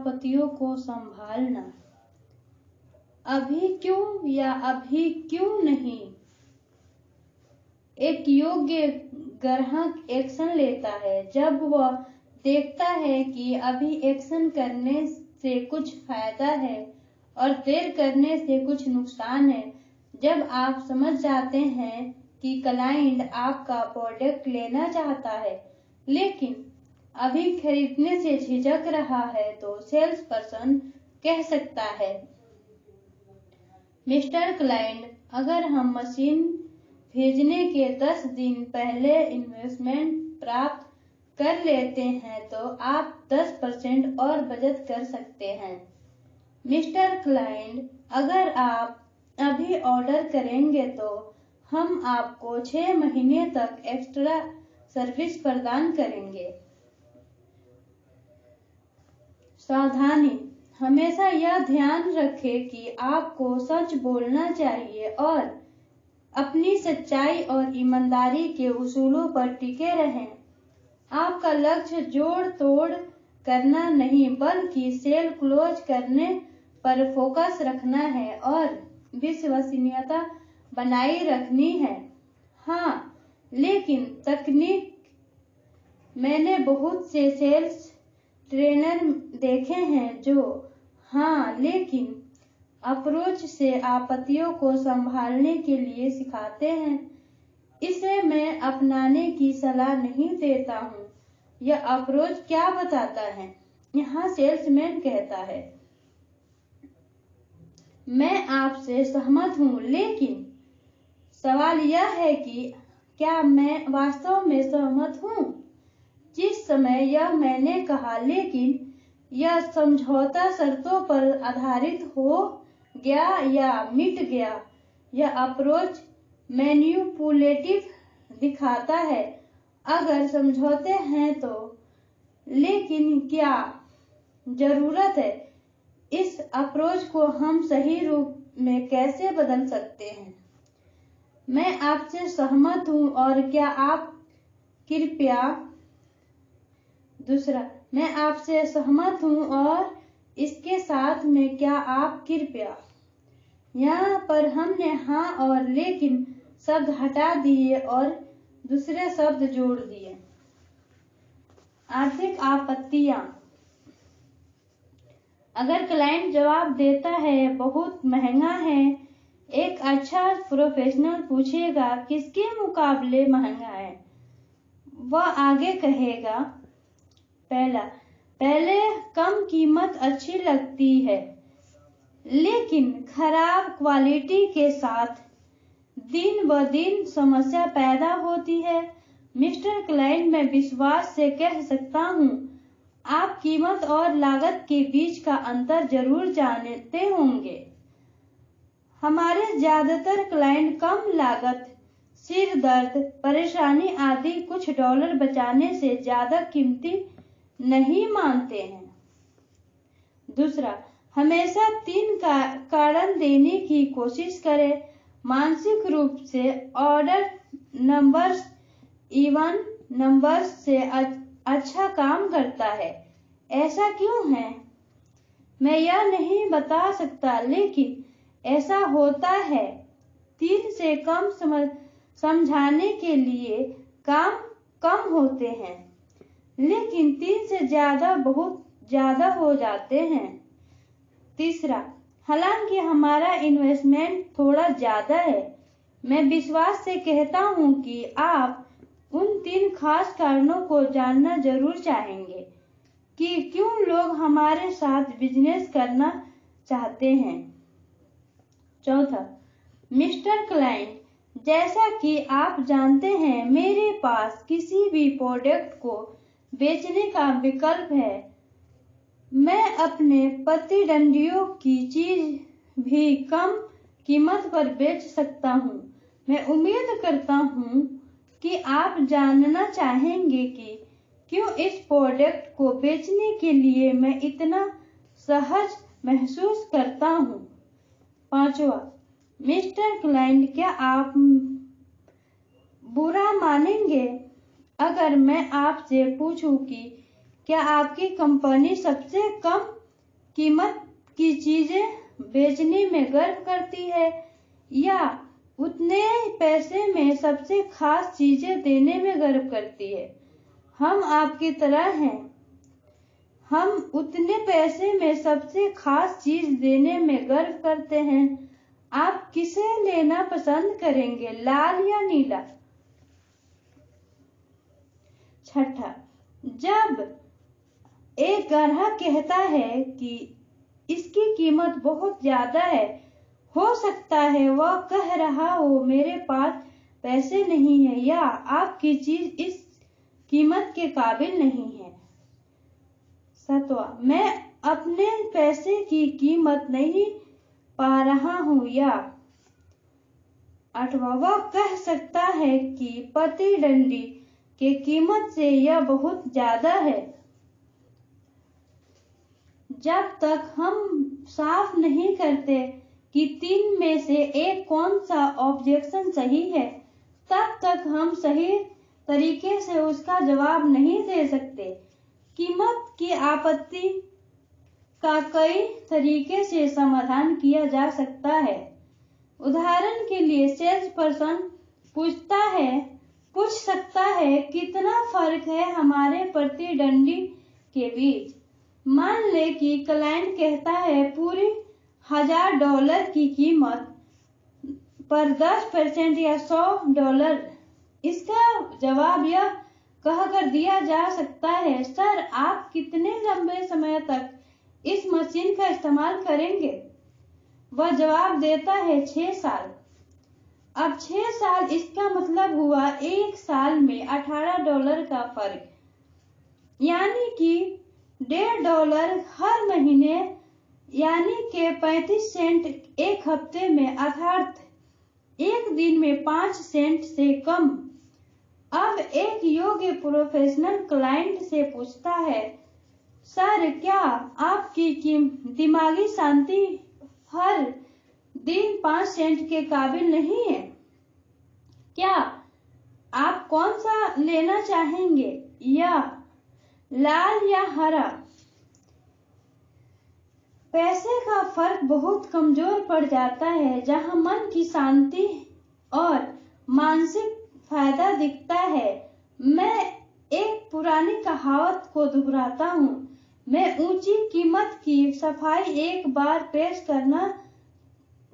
पतियों को संभालना। अभी क्यों या अभी क्यों नहीं? एक योग्य ग्राहक एक्शन लेता है जब वह देखता है कि अभी एक्शन करने से कुछ फायदा है और देर करने से कुछ नुकसान है। जब आप समझ जाते हैं कि क्लाइंट आपका प्रोडक्ट लेना चाहता है लेकिन अभी खरीदने से झिझक रहा है तो सेल्स पर्सन कह सकता है, मिस्टर क्लाइंट, अगर हम मशीन भेजने के 10 दिन पहले इन्वेस्टमेंट प्राप्त कर लेते हैं तो आप 10% और बचत कर सकते हैं। मिस्टर क्लाइंट, अगर आप अभी ऑर्डर करेंगे तो हम आपको 6 महीने तक एक्स्ट्रा सर्विस प्रदान करेंगे। सावधानी, हमेशा यह ध्यान रखें कि आपको सच बोलना चाहिए और अपनी सच्चाई और ईमानदारी के उसूलों पर टिके रहें। आपका लक्ष्य जोड़ तोड़ करना नहीं बल्कि सेल क्लोज करने पर फोकस रखना है और विश्वसनीयता बनाए रखनी है। हाँ, लेकिन तकनीक, मैंने बहुत से सेल्स ट्रेनर देखे हैं जो हाँ लेकिन अप्रोच से आपत्तियों को संभालने के लिए सिखाते हैं। इसे मैं अपनाने की सलाह नहीं देता हूँ। यह अप्रोच क्या बताता है? यहाँ सेल्समैन कहता है, मैं आपसे सहमत हूँ, लेकिन सवाल यह है कि क्या मैं वास्तव में सहमत हूँ? जिस समय यह मैंने कहा, लेकिन यह समझौता शर्तों पर आधारित हो गया या मिट गया। यह अप्रोच मैनिपुलेटिव दिखाता है। अगर समझौते हैं तो, लेकिन क्या जरूरत है? इस अप्रोच को हम सही रूप में कैसे बदल सकते हैं? मैं आपसे सहमत हूँ और क्या आप कृपया दूसरा, मैं आपसे सहमत हूँ और इसके साथ में क्या आप कृपया, यहाँ पर हमने हाँ और लेकिन शब्द हटा दिए और दूसरे शब्द जोड़ दिए। आर्थिक आपत्तियां, अगर क्लाइंट जवाब देता है बहुत महंगा है, एक अच्छा प्रोफेशनल पूछेगा किसके मुकाबले महंगा है? वह आगे कहेगा, पहले कम कीमत अच्छी लगती है, लेकिन खराब क्वालिटी के साथ दिन ब दिन समस्या पैदा होती है। मिस्टर क्लाइंट, मैं विश्वास से कह सकता हूँ, आप कीमत और लागत के बीच का अंतर जरूर जानते होंगे। हमारे ज्यादातर क्लाइंट कम लागत, सिर दर्द, परेशानी आदि कुछ डॉलर बचाने से ज्यादा कीमती नहीं मानते हैं। दूसरा, हमेशा 3 कारण देने की कोशिश करें। मानसिक रूप से ऑर्डर नंबर्स इवन नंबर्स से अच्छा काम करता है। ऐसा क्यों है? मैं यह नहीं बता सकता, लेकिन ऐसा होता है। 3 से कम समझाने के लिए काम कम होते हैं, लेकिन 3 से ज्यादा बहुत ज्यादा हो जाते हैं। तीसरा, हालांकि हमारा इन्वेस्टमेंट थोड़ा ज्यादा है, मैं विश्वास से कहता हूं कि आप उन 3 खास कारणों को जानना जरूर चाहेंगे कि क्यों लोग हमारे साथ बिजनेस करना चाहते हैं। चौथा, मिस्टर क्लाइंट, जैसा कि आप जानते हैं, मेरे पास किसी भी प्रोडक्ट को बेचने का विकल्प है। मैं अपने प्रतिद्वंदियों की चीज भी कम कीमत पर बेच सकता हूँ। मैं उम्मीद करता हूँ कि आप जानना चाहेंगे कि क्यों इस प्रोडक्ट को बेचने के लिए मैं इतना सहज महसूस करता हूँ। पांचवा, मिस्टर क्लाइंट, क्या आप बुरा मानेंगे अगर मैं आपसे पूछूं कि क्या आपकी कंपनी सबसे कम कीमत की चीजें बेचने में गर्व करती है या उतने पैसे में सबसे खास चीजें देने में गर्व करती है? हम आपकी तरह हैं। हम उतने पैसे में सबसे खास चीज देने में गर्व करते हैं। आप किसे लेना पसंद करेंगे, लाल या नीला? छठा, जब एक ग्राहक कहता है कि इसकी कीमत बहुत ज्यादा है, हो सकता है वह कह रहा हो मेरे पास पैसे नहीं है या आपकी चीज इस कीमत के काबिल नहीं है। सातवां, मैं अपने पैसे की कीमत नहीं पा रहा हूं या आठवां, वह कह सकता है कि प्रतिद्वंदी की कीमत से यह बहुत ज्यादा है। जब तक हम साफ नहीं करते कि तीन में से एक कौन सा ऑब्जेक्शन सही है, तब तक हम सही तरीके से उसका जवाब नहीं दे सकते। कीमत की आपत्ति का कई तरीके से समाधान किया जा सकता है। उदाहरण के लिए, सेल्स पर्सन पूछ सकता है कितना फर्क है हमारे प्रतिद्वंदी के बीच। मान ले कि क्लाइंट कहता है पूरी $1000 की कीमत पर 10% या $100। इसका जवाब यह कहकर दिया जा सकता है, सर आप कितने लंबे समय तक इस मशीन का इस्तेमाल करेंगे? वह जवाब देता है 6 साल। अब 6 साल, इसका मतलब हुआ 1 साल में $18 का फर्क, यानी कि $1.5 हर महीने, यानी कि 35 सेंट एक हफ्ते में, अर्थात एक दिन में 5 सेंट से कम। अब एक योग्य प्रोफेशनल क्लाइंट से पूछता है, सर क्या आपकी दिमागी शांति हर दिन 5 सेंट के काबिल नहीं है? क्या आप कौन सा लेना चाहेंगे, या लाल या हरा? पैसे का फर्क बहुत कमजोर पड़ जाता है जहां मन की शांति और मानसिक फायदा दिखता है। मैं एक पुरानी कहावत को दोहराता हूँ, मैं ऊंची कीमत की सफाई एक बार पेश करना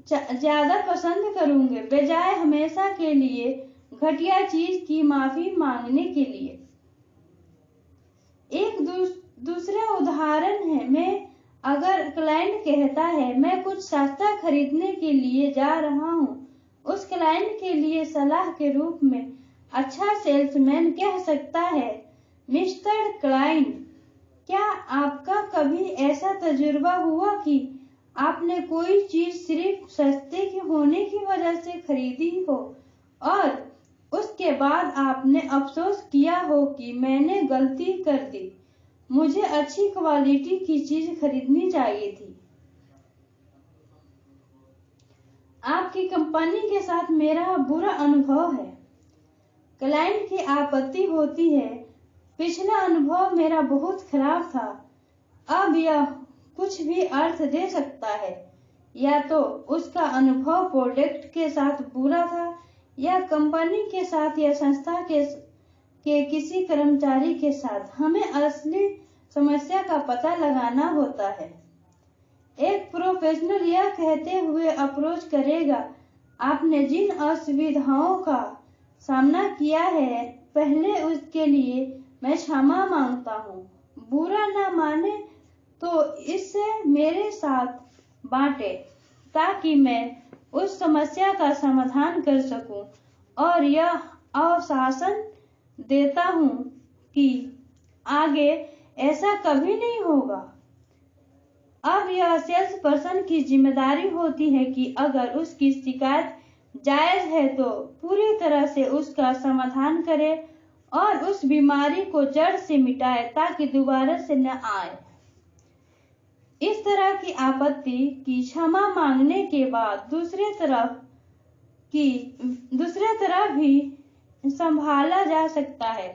ज्यादा पसंद करूंगी, बजाय हमेशा के लिए घटिया चीज की माफी मांगने के लिए। एक दूसरा उदाहरण है, मैं अगर क्लाइंट कहता है मैं कुछ सस्ता खरीदने के लिए जा रहा हूँ, उस क्लाइंट के लिए सलाह के रूप में अच्छा सेल्समैन कह सकता है, मिस्टर क्लाइंट, क्या आपका कभी ऐसा तजुर्बा हुआ कि आपने कोई चीज सिर्फ सस्ते के होने की वजह से खरीदी हो और उसके बाद आपने अफसोस किया हो कि मैंने गलती कर दी, मुझे अच्छी क्वालिटी की चीज खरीदनी चाहिए थी। आपकी कंपनी के साथ मेरा बुरा अनुभव है। क्लाइंट की आपत्ति होती है, पिछला अनुभव मेरा बहुत खराब था। अब यह कुछ भी अर्थ दे सकता है, या तो उसका अनुभव प्रोडक्ट के साथ बुरा था, या कंपनी के साथ, या संस्था के किसी कर्मचारी के साथ। हमें असली समस्या का पता लगाना होता है। एक प्रोफेशनल यह कहते हुए अप्रोच करेगा, आपने जिन असुविधाओं का सामना किया है, पहले उसके लिए मैं क्षमा मांगता हूँ। बुरा ना माने तो इससे मेरे साथ बांटे, ताकि मैं उस समस्या का समाधान कर सकूं, और यह आश्वासन देता हूँ कि आगे ऐसा कभी नहीं होगा। अब यह सेल्स पर्सन की जिम्मेदारी होती है कि अगर उसकी शिकायत जायज है तो पूरी तरह से उसका समाधान करे और उस बीमारी को जड़ से मिटाए ताकि दोबारा से न आए। इस तरह की आपत्ति की क्षमा मांगने के बाद दूसरे तरफ भी संभाला जा सकता है।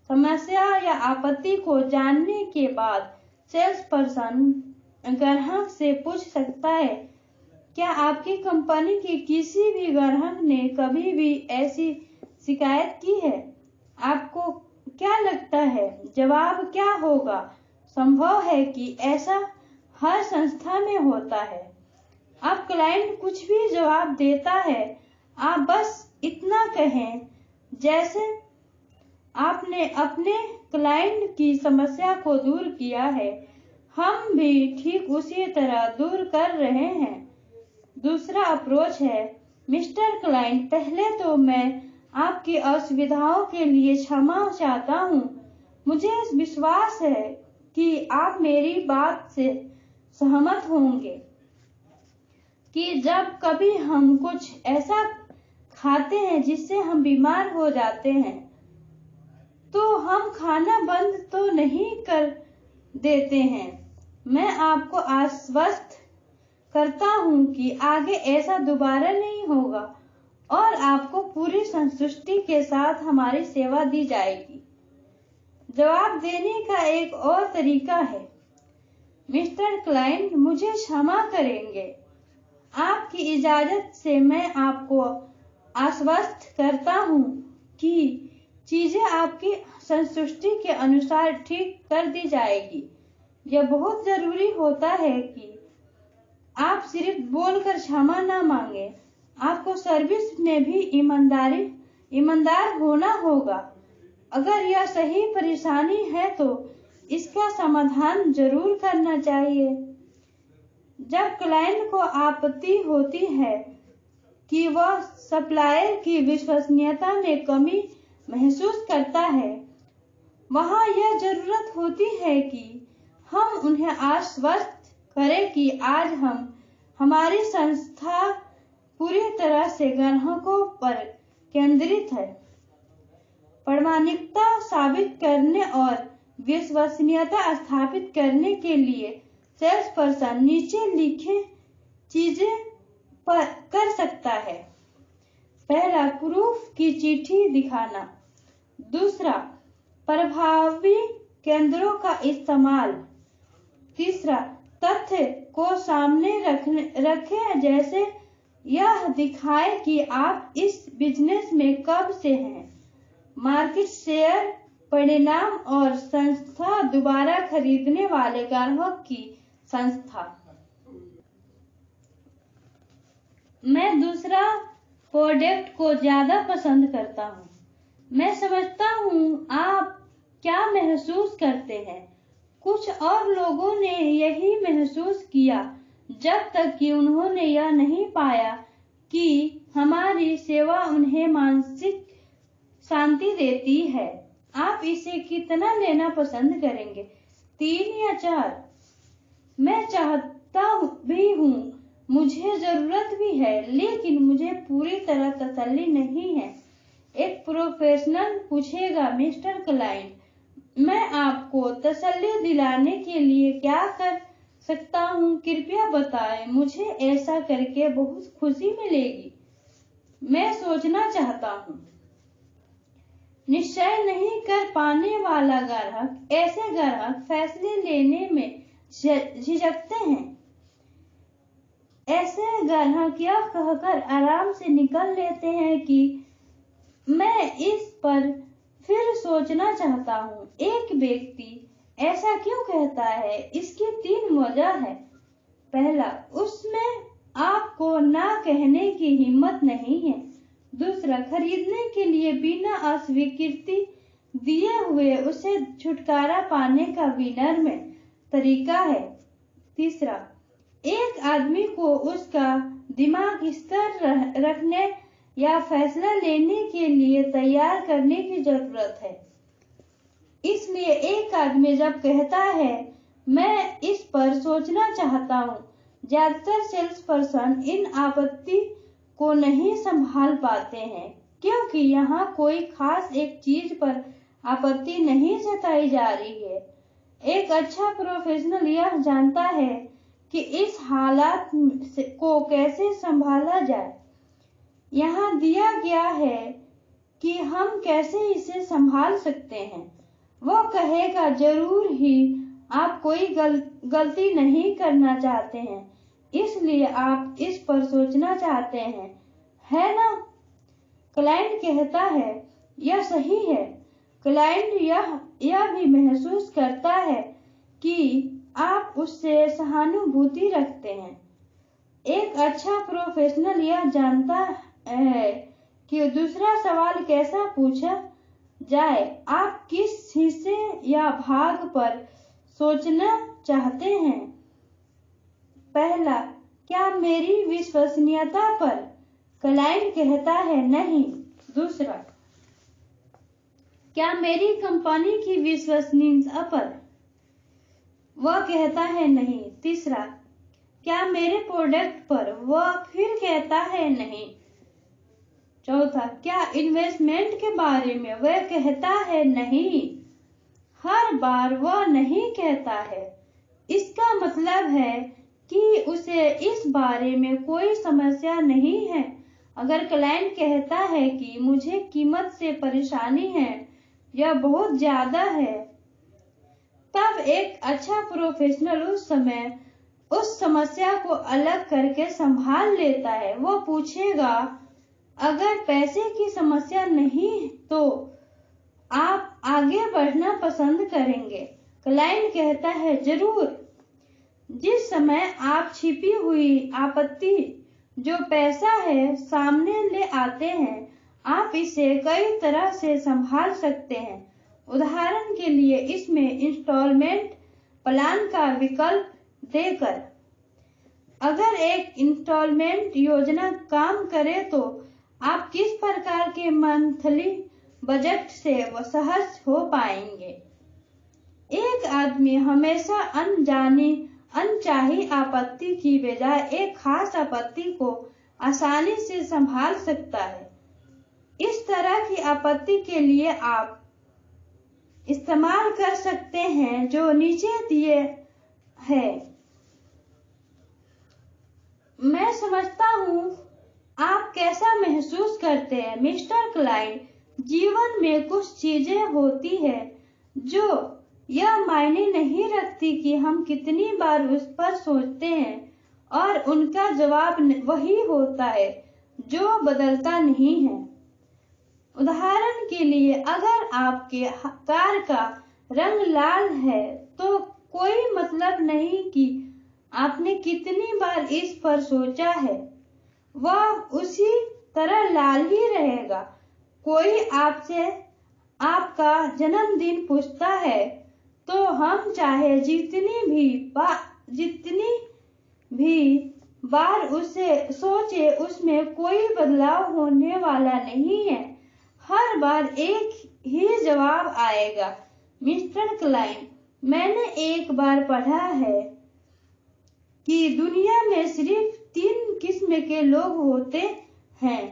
समस्या या आपत्ति को जानने के बाद सेल्स पर्सन ग्राहक से पूछ सकता है, क्या आपकी कंपनी के किसी भी ग्राहक ने कभी भी ऐसी शिकायत की है? आपको क्या लगता है जवाब क्या होगा? संभव है कि ऐसा हर संस्था में होता है। अब क्लाइंट कुछ भी जवाब देता है, आप बस इतना कहें जैसे आपने अपने क्लाइंट की समस्या को दूर किया है, हम भी ठीक उसी तरह दूर कर रहे हैं। दूसरा अप्रोच है, मिस्टर क्लाइंट, पहले तो मैं आपकी असुविधाओं के लिए क्षमा चाहता हूँ। मुझे विश्वास है कि आप मेरी बात से सहमत होंगे कि जब कभी हम कुछ ऐसा खाते हैं जिससे हम बीमार हो जाते हैं, तो हम खाना बंद तो नहीं कर देते हैं। मैं आपको आश्वस्त करता हूं कि आगे ऐसा दोबारा नहीं होगा और आपको पूरी संतुष्टि के साथ हमारी सेवा दी जाएगी। जवाब देने का एक और तरीका है, मिस्टर क्लाइंट, मुझे क्षमा करेंगे। आपकी इजाजत से मैं आपको आश्वस्त करता हूं कि चीजें आपकी संतुष्टि के अनुसार ठीक कर दी जाएगी। यह बहुत जरूरी होता है कि आप सिर्फ बोलकर क्षमा न मांगे, आपको सर्विस में भी ईमानदार होना होगा। अगर यह सही परेशानी है तो इसका समाधान जरूर करना चाहिए। जब क्लाइंट को आपत्ति होती है कि वह सप्लायर की विश्वसनीयता में कमी महसूस करता है, वहां यह जरूरत होती है कि हम उन्हें आश्वस्त करें कि आज हमारी संस्था पूरी तरह से ग्राहकों पर केंद्रित है। प्रामाणिकता साबित करने और विश्वसनीयता स्थापित करने के लिए सेल्स पर्सन नीचे लिखे चीजें कर सकता है। पहला, प्रूफ की चिट्ठी दिखाना। दूसरा, प्रभावी केंद्रों का इस्तेमाल। तीसरा, तथ्य को सामने रखें, जैसे यह दिखाए कि आप इस बिजनेस में कब से हैं, मार्केट शेयर, परिणाम और संस्था दोबारा खरीदने वाले ग्राहक की संस्था। मैं दूसरा प्रोडक्ट को ज्यादा पसंद करता हूँ। मैं समझता हूँ आप क्या महसूस करते हैं। कुछ और लोगों ने यही महसूस किया जब तक कि उन्होंने यह नहीं पाया कि हमारी सेवा उन्हें मानसिक शांति देती है। आप इसे कितना लेना पसंद करेंगे, 3 या 4? मैं चाहता भी हूँ, मुझे जरूरत भी है, लेकिन मुझे पूरी तरह तसल्ली नहीं है। एक प्रोफेशनल पूछेगा, मिस्टर क्लाइंट, मैं आपको तसल्ली दिलाने के लिए क्या कर सकता हूँ? कृपया बताएं, मुझे ऐसा करके बहुत खुशी मिलेगी। मैं सोचना चाहता हूँ। निश्चय नहीं कर पाने वाला ग्राहक, ऐसे ग्राहक फैसले लेने में झिझकते हैं। ऐसे ग्राहक यह कहकर आराम से निकल लेते हैं कि मैं इस पर फिर सोचना चाहता हूँ। एक व्यक्ति ऐसा क्यों कहता है? इसकी 3 वजह है। पहला, उसमें आपको ना कहने की हिम्मत नहीं है। दूसरा, खरीदने के लिए बिना अस्वीकृति दिए हुए उसे छुटकारा पाने का विनम्र तरीका है। तीसरा, एक आदमी को उसका दिमाग स्थिर रखने या फैसला लेने के लिए तैयार करने की जरूरत है। इसलिए एक आदमी जब कहता है मैं इस पर सोचना चाहता हूँ, ज्यादातर सेल्स पर्सन इन आपत्ति को नहीं संभाल पाते हैं, क्योंकि यहाँ कोई खास एक चीज पर आपत्ति नहीं जताई जा रही है। एक अच्छा प्रोफेशनल यह जानता है कि इस हालात को कैसे संभाला जाए। यहाँ दिया गया है कि हम कैसे इसे संभाल सकते हैं। वो कहेगा, जरूर ही आप कोई गलती नहीं करना चाहते हैं, इसलिए आप इस पर सोचना चाहते हैं, है ना? क्लाइंट कहता है, यह सही है। क्लाइंट यह भी महसूस करता है कि आप उससे सहानुभूति रखते हैं। एक अच्छा प्रोफेशनल यह जानता है कि दूसरा सवाल कैसा पूछा जाए। आप किस हिस्से या भाग पर सोचना चाहते हैं? पहला, क्या मेरी विश्वसनीयता पर? क्लाइंट कहता है, नहीं। दूसरा, क्या मेरी कंपनी की विश्वसनीयता पर? वह कहता है, नहीं। तीसरा, क्या मेरे प्रोडक्ट पर? वह फिर कहता है, नहीं। चौथा, क्या इन्वेस्टमेंट के बारे में? वह कहता है, नहीं। हर बार वह नहीं कहता है। इसका मतलब है कि उसे इस बारे में कोई समस्या नहीं है। अगर क्लाइंट कहता है कि मुझे कीमत से परेशानी है, यह बहुत ज्यादा है, तब एक अच्छा प्रोफेशनल उस समस्या को अलग करके संभाल लेता है। वो पूछेगा, अगर पैसे की समस्या नहीं तो आप आगे बढ़ना पसंद करेंगे? क्लाइंट कहता है, जरूर। जिस समय आप छिपी हुई आपत्ति जो पैसा है सामने ले आते हैं, आप इसे कई तरह से संभाल सकते हैं। उदाहरण के लिए, इसमें इंस्टॉलमेंट प्लान का विकल्प देकर। अगर एक इंस्टॉलमेंट योजना काम करे तो आप किस प्रकार के मंथली बजट से सहज हो पाएंगे? एक आदमी हमेशा अनचाही आपत्ति की बजाय एक खास आपत्ति को आसानी से संभाल सकता है। इस तरह की आपत्ति के लिए आप इस्तेमाल कर सकते हैं जो नीचे दिए हैं। मैं समझता हूँ आप कैसा महसूस करते हैं, मिस्टर क्लाइंट। जीवन में कुछ चीजें होती है जो यह मायने नहीं रखती कि हम कितनी बार उस पर सोचते हैं, और उनका जवाब वही होता है जो बदलता नहीं है। उदाहरण के लिए, अगर आपके कार का रंग लाल है तो कोई मतलब नहीं कि आपने कितनी बार इस पर सोचा है, वह उसी तरह लाल ही रहेगा। कोई आपसे आपका जन्मदिन पूछता है तो हम चाहे जितनी भी बार उसे सोचे, उसमें कोई बदलाव होने वाला नहीं है। हर बार एक ही जवाब आएगा, मिस्टर क्लाइंट। मैंने एक बार पढ़ा है कि दुनिया में सिर्फ 3 किस्म के लोग होते हैं।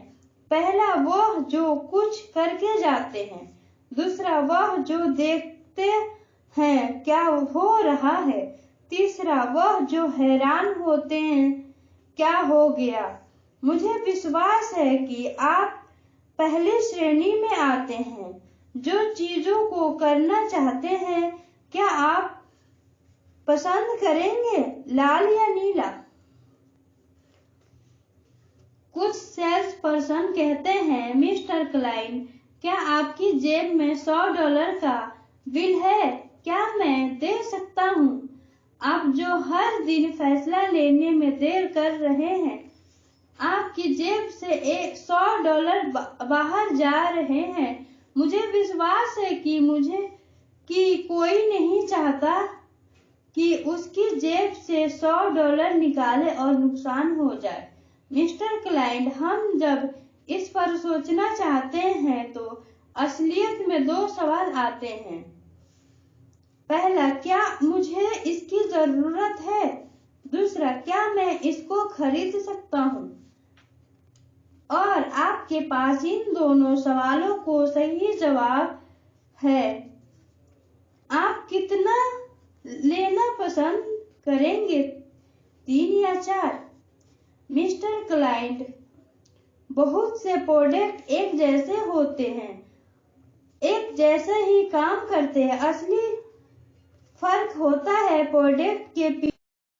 पहला, वह जो कुछ करके जाते हैं। दूसरा, वह जो देखते हैं क्या हो रहा है। तीसरा, वह जो हैरान होते हैं क्या हो गया। मुझे विश्वास है कि आप पहली श्रेणी में आते हैं, जो चीजों को करना चाहते हैं। क्या आप पसंद करेंगे लाल या नीला? कुछ सेल्स पर्सन कहते हैं, मिस्टर क्लाइंट, क्या आपकी जेब में $100 का बिल है? क्या मैं दे सकता हूँ? आप जो हर दिन फैसला लेने में देर कर रहे हैं, आपकी जेब से $100 बाहर जा रहे हैं। मुझे विश्वास है कि कोई नहीं चाहता कि उसकी जेब से $100 निकाले और नुकसान हो जाए। मिस्टर क्लाइंट, हम जब इस पर सोचना चाहते हैं तो असलियत में 2 सवाल आते हैं। पहला, क्या मुझे इसकी जरूरत है? दूसरा, क्या मैं इसको खरीद सकता हूँ? और आपके पास इन दोनों सवालों को सही जवाब है। आप कितना लेना पसंद करेंगे, 3 या 4? मिस्टर क्लाइंट, बहुत से प्रोडक्ट एक जैसे होते हैं, एक जैसे ही काम करते हैं। असली फर्क होता है प्रोडक्ट के